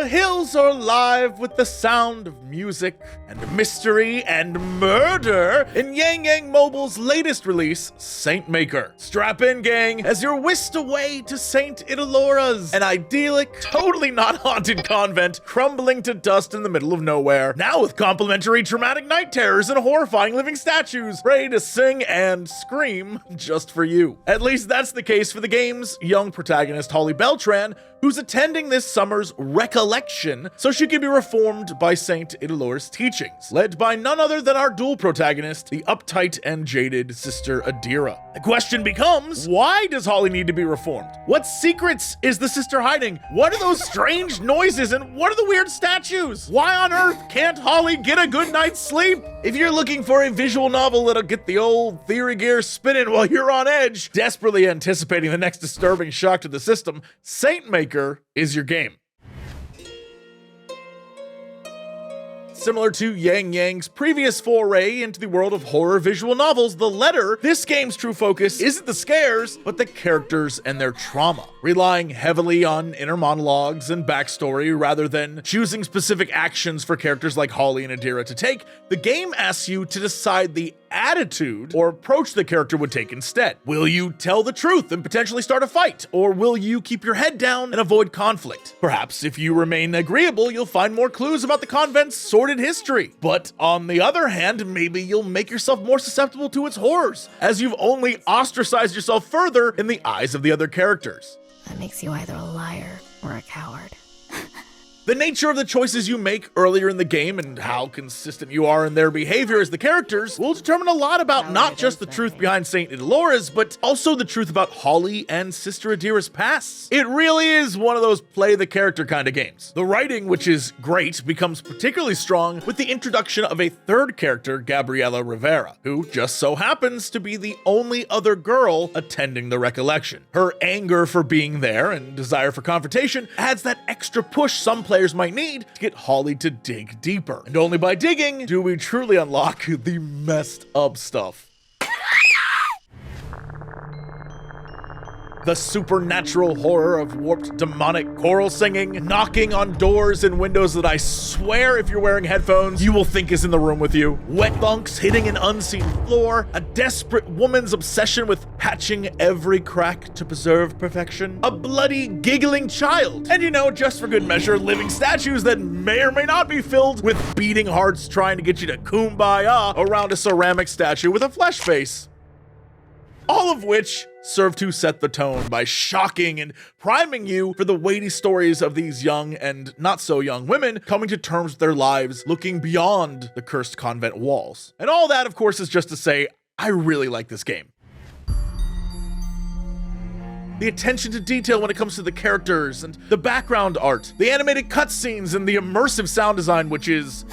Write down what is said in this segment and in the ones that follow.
The hills are alive with the sound of music and mystery and murder in Yangyang Mobile's latest release, Saintmaker. Strap in, gang, as you're whisked away to Saint Idelora's, an idyllic, totally not haunted convent crumbling to dust in the middle of nowhere, now with complimentary traumatic night terrors and horrifying living statues ready to sing and scream just for you. At least that's the case for the game's young protagonist, Holly Beltran, who's attending this summer's recollection so she can be reformed by Saint Idelora's teachings, led by none other than our dual protagonist, the uptight and jaded Sister Idelora. The question becomes, why does Holly need to be reformed? What secrets is the sister hiding? What are those strange noises and what are the weird statues? Why on earth can't Holly get a good night's sleep? If you're looking for a visual novel that'll get the old theory gear spinning while you're on edge, desperately anticipating the next disturbing shock to the system, Saintmaker is your game. Similar to Yangyang's previous foray into the world of horror visual novels, The Letter, this game's true focus isn't the scares, but the characters and their trauma, relying heavily on inner monologues and backstory rather than choosing specific actions for characters like Holly and Idelora to take. The game asks you to decide the attitude or approach the character would take instead. Will you tell the truth and potentially start a fight, or will you keep your head down and avoid conflict? Perhaps if you remain agreeable, you'll find more clues about the convent's sordid history. But on the other hand, maybe you'll make yourself more susceptible to its horrors, as you've only ostracized yourself further in the eyes of the other characters. That makes you either a liar or a coward. The nature of the choices you make earlier in the game and how consistent you are in their behavior as the characters will determine a lot about not just the truth behind Saint Idelora's, but also the truth about Holly and Sister Idelora's pasts. It really is one of those play the character kind of games. The writing, which is great, becomes particularly strong with the introduction of a third character, Gabriella Rivera, who just so happens to be the only other girl attending the recollection. Her anger for being there and desire for confrontation adds that extra push some players might need to get Holly to dig deeper. And only by digging do we truly unlock the messed up stuff. The supernatural horror of warped demonic choral singing, knocking on doors and windows that I swear if you're wearing headphones, you will think is in the room with you. Wet bunks hitting an unseen floor, a desperate woman's obsession with patching every crack to preserve perfection, a bloody, giggling child, and just for good measure, living statues that may or may not be filled with beating hearts trying to get you to kumbaya around a ceramic statue with a flesh face. All of which serve to set the tone by shocking and priming you for the weighty stories of these young and not so young women coming to terms with their lives, looking beyond the cursed convent walls. And all that, of course, is just to say, I really like this game. The attention to detail when it comes to the characters and the background art, the animated cutscenes and the immersive sound design, which is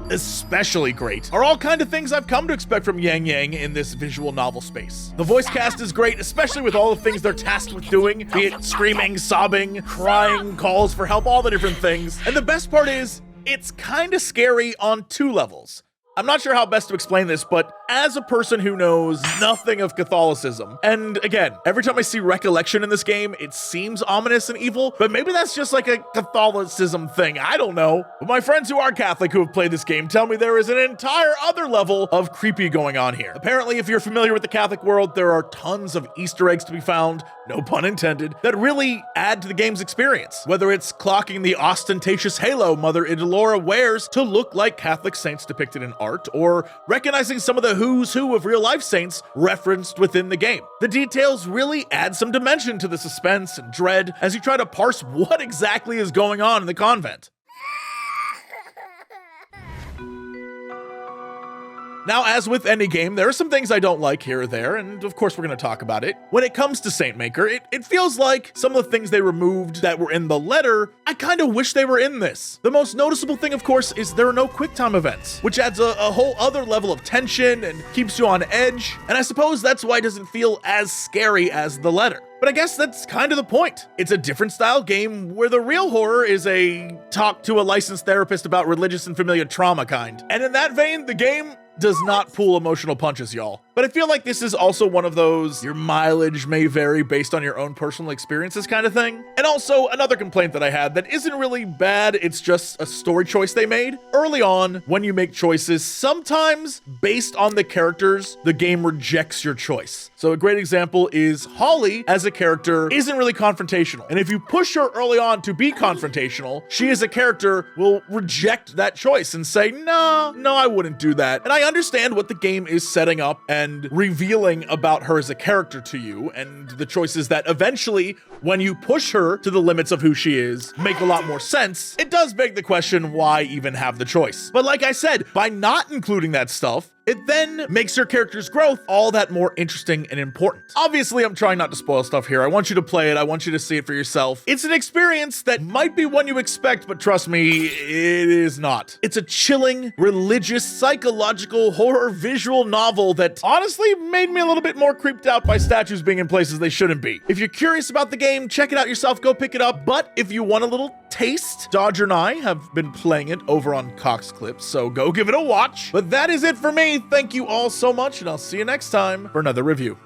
especially great, are all kind of things I've come to expect from Yangyang in this visual novel space. The voice cast is great, especially with all the things they're tasked with doing, be it screaming, sobbing, crying, calls for help, all the different things. And the best part is, it's kind of scary on two levels. I'm not sure how best to explain this, but as a person who knows nothing of Catholicism, and again, every time I see recollection in this game, it seems ominous and evil, but maybe that's just like a Catholicism thing, I don't know. But my friends who are Catholic who have played this game tell me there is an entire other level of creepy going on here. Apparently, if you're familiar with the Catholic world, there are tons of Easter eggs to be found, no pun intended, that really add to the game's experience. Whether it's clocking the ostentatious halo Mother Idelora wears to look like Catholic saints depicted in art, or recognizing some of the who's who of real-life saints referenced within the game. The details really add some dimension to the suspense and dread as you try to parse what exactly is going on in the convent. Now, as with any game, there are some things I don't like here or there, and of course we're going to talk about it. When it comes to Saintmaker, it feels like some of the things they removed that were in the letter, I kind of wish they were in this. The most noticeable thing, of course, is there are no QuickTime events, which adds a whole other level of tension and keeps you on edge, and I suppose that's why it doesn't feel as scary as the letter. But I guess that's kind of the point. It's a different style game where the real horror is a talk to a licensed therapist about religious and familial trauma kind. And in that vein, the game does not pull emotional punches, y'all. But But I feel like this is also one of those your mileage may vary based on your own personal experiences kind of thing. And also another complaint that I had that isn't really bad, it's just a story choice they made. Early on, when you make choices, sometimes based on the characters, the game rejects your choice. So a great example is Holly as a character isn't really confrontational. And if you push her early on to be confrontational, she as a character will reject that choice and say, no, I wouldn't do that. And I understand what the game is setting up and revealing about her as a character to you, and the choices that eventually, when you push her to the limits of who she is, make a lot more sense. It does beg the question, why even have the choice? But like I said, by not including that stuff, it then makes your character's growth all that more interesting and important. Obviously, I'm trying not to spoil stuff here. I want you to play it. I want you to see it for yourself. It's an experience that might be one you expect, but trust me, it is not. It's a chilling, religious, psychological, horror visual novel that honestly made me a little bit more creeped out by statues being in places they shouldn't be. If you're curious about the game, check it out yourself. Go pick it up. But if you want a little taste, Dodger and I have been playing it over on Cox Clips, so go give it a watch. But that is it for me. Thank you all so much, and I'll see you next time for another review.